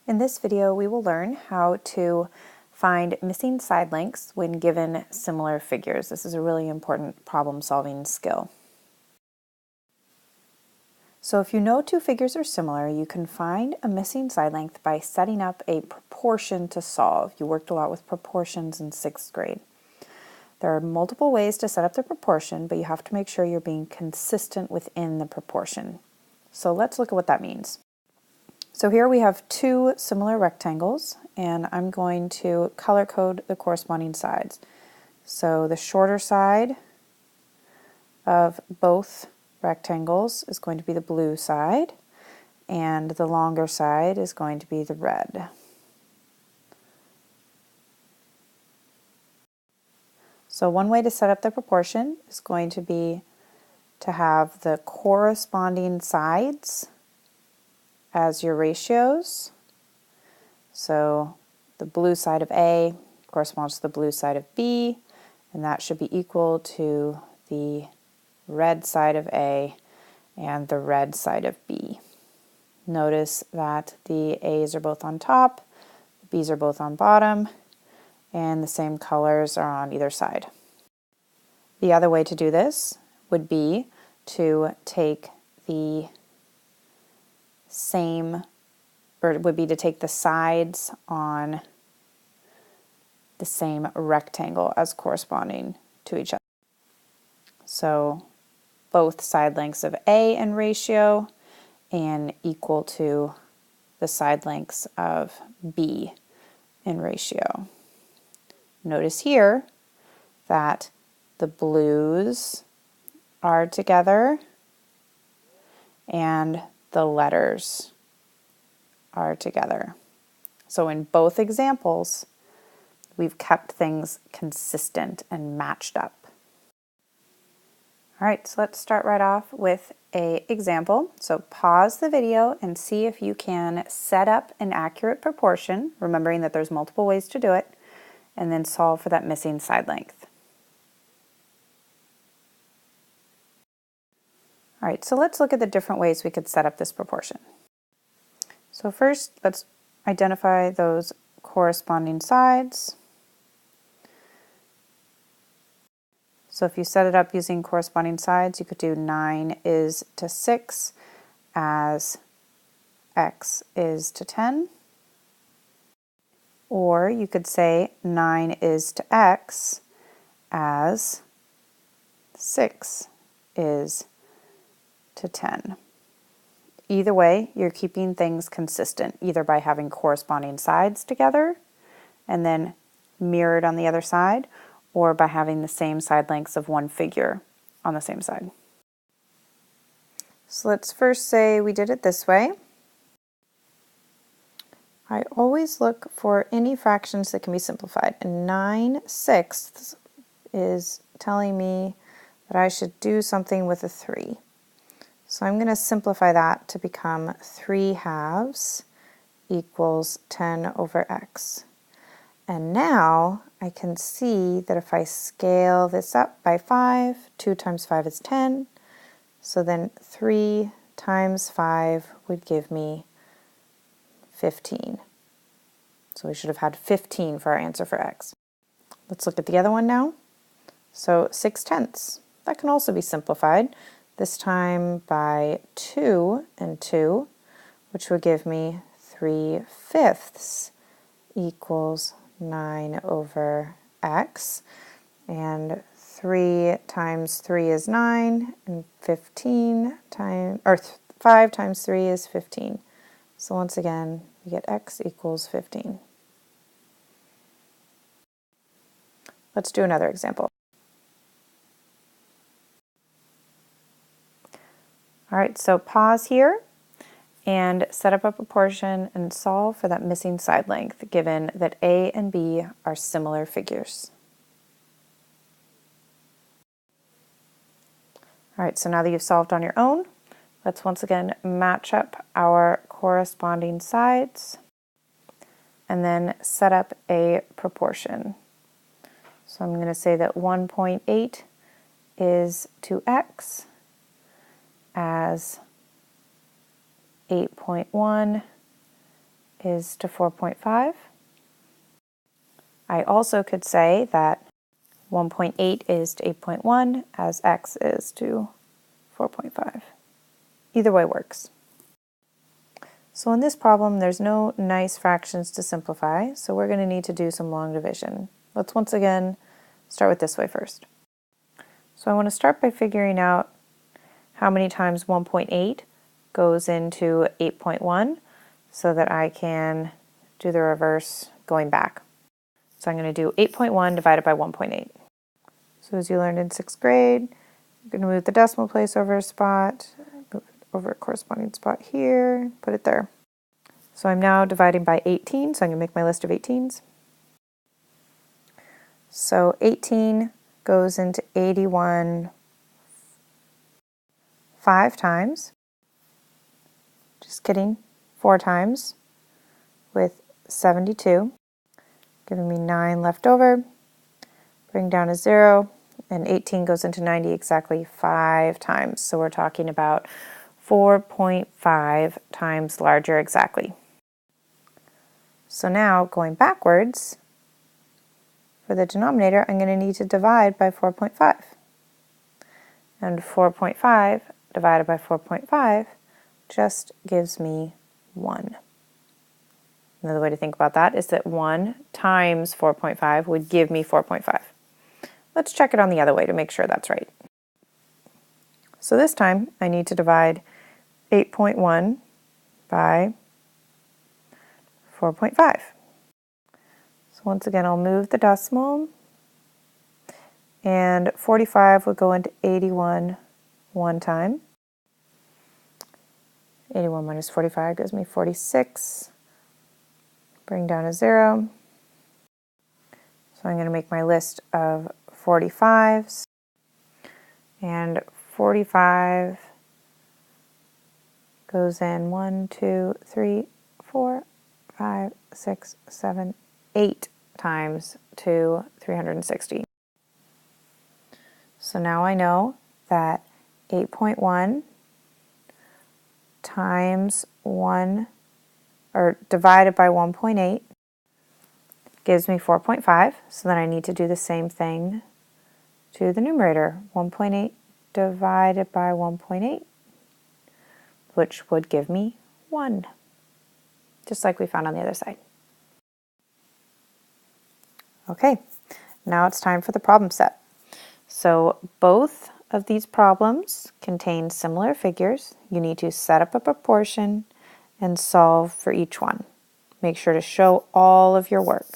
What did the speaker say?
In this video, we will learn how to find missing side lengths when given similar figures. This is a really important problem-solving skill. So if you know two figures are similar, you can find a missing side length by setting up a proportion to solve. You worked a lot with proportions in 6th grade. There are multiple ways to set up the proportion, but you have to make sure you're being consistent within the proportion. So let's look at what that means. So here we have two similar rectangles, and I'm going to color code the corresponding sides. So the shorter side of both rectangles is going to be the blue side, and the longer side is going to be the red. So one way to set up the proportion is going to be to have the corresponding sides as your ratios. So the blue side of A corresponds to the blue side of B, and that should be equal to the red side of A and the red side of B. Notice that the A's are both on top, the B's are both on bottom, and the same colors are on either side. The other way to do this would be to take the sides on the same rectangle as corresponding to each other. So both side lengths of A in ratio and equal to the side lengths of B in ratio. Notice here that the blues are together and the letters are together. So in both examples, we've kept things consistent and matched up. All right, so let's start right off with an example. So pause the video and see if you can set up an accurate proportion, remembering that there's multiple ways to do it, and then solve for that missing side length. All right, so let's look at the different ways we could set up this proportion. So first, let's identify those corresponding sides. So if you set it up using corresponding sides, you could do 9 is to 6 as x is to 10. Or you could say 9 is to x as 6 is to 10. Either way, you're keeping things consistent, either by having corresponding sides together and then mirrored on the other side, or by having the same side lengths of one figure on the same side. So let's first say we did it this way. I always look for any fractions that can be simplified, and 9/6 is telling me that I should do something with a 3. So I'm going to simplify that to become 3/2 equals 10 over x. And now I can see that if I scale this up by 5, 2 times 5 is 10. So then 3 times 5 would give me 15. So we should have had 15 for our answer for x. Let's look at the other one now. So 6/10. That can also be simplified, this time by 2 and 2, which would give me 3/5 equals 9 over x, and 3 times 3 is 9, and 5 times 3 is 15. So once again, we get x equals 15. Let's do another example. All right, so pause here and set up a proportion and solve for that missing side length, given that A and B are similar figures. All right, so now that you've solved on your own, let's once again match up our corresponding sides and then set up a proportion. So I'm going to say that 1.8 is to x as 8.1 is to 4.5. I also could say that 1.8 is to 8.1 as x is to 4.5. Either way works. So in this problem, there's no nice fractions to simplify, so we're going to need to do some long division. Let's once again start with this way first. So I want to start by figuring out how many times 1.8 goes into 8.1 so that I can do the reverse going back. So I'm going to do 8.1 divided by 1.8. So as you learned in 6th grade, you're going to move the decimal place over a spot, move it over a corresponding spot here, put it there. So I'm now dividing by 18, so I'm going to make my list of 18s. So 18 goes into 81 5 times. Just kidding, 4 times with 72, giving me 9 left over. Bring down a 0, and 18 goes into 90 exactly 5 times. So we're talking about 4.5 times larger exactly. So now going backwards, for the denominator, I'm going to need to divide by 4.5. And 4.5 divided by 4.5 just gives me 1. Another way to think about that is that 1 times 4.5 would give me 4.5. Let's check it on the other way to make sure that's right. So this time I need to divide 8.1 by 4.5. So once again I'll move the decimal, and 45 would go into 81 one time. 81 minus 45 gives me 46. Bring down a 0. So I'm going to make my list of 45s, and 45 goes in 1, 2, 3, 4, 5, 6, 7, 8 times to 360. So now I know that 8.1 times 1, or divided by 1.8, gives me 4.5, so then I need to do the same thing to the numerator. 1.8 divided by 1.8, which would give me 1, just like we found on the other side. Okay, now it's time for the problem set. So both of these problems contain similar figures. You need to set up a proportion and solve for each one. Make sure to show all of your work.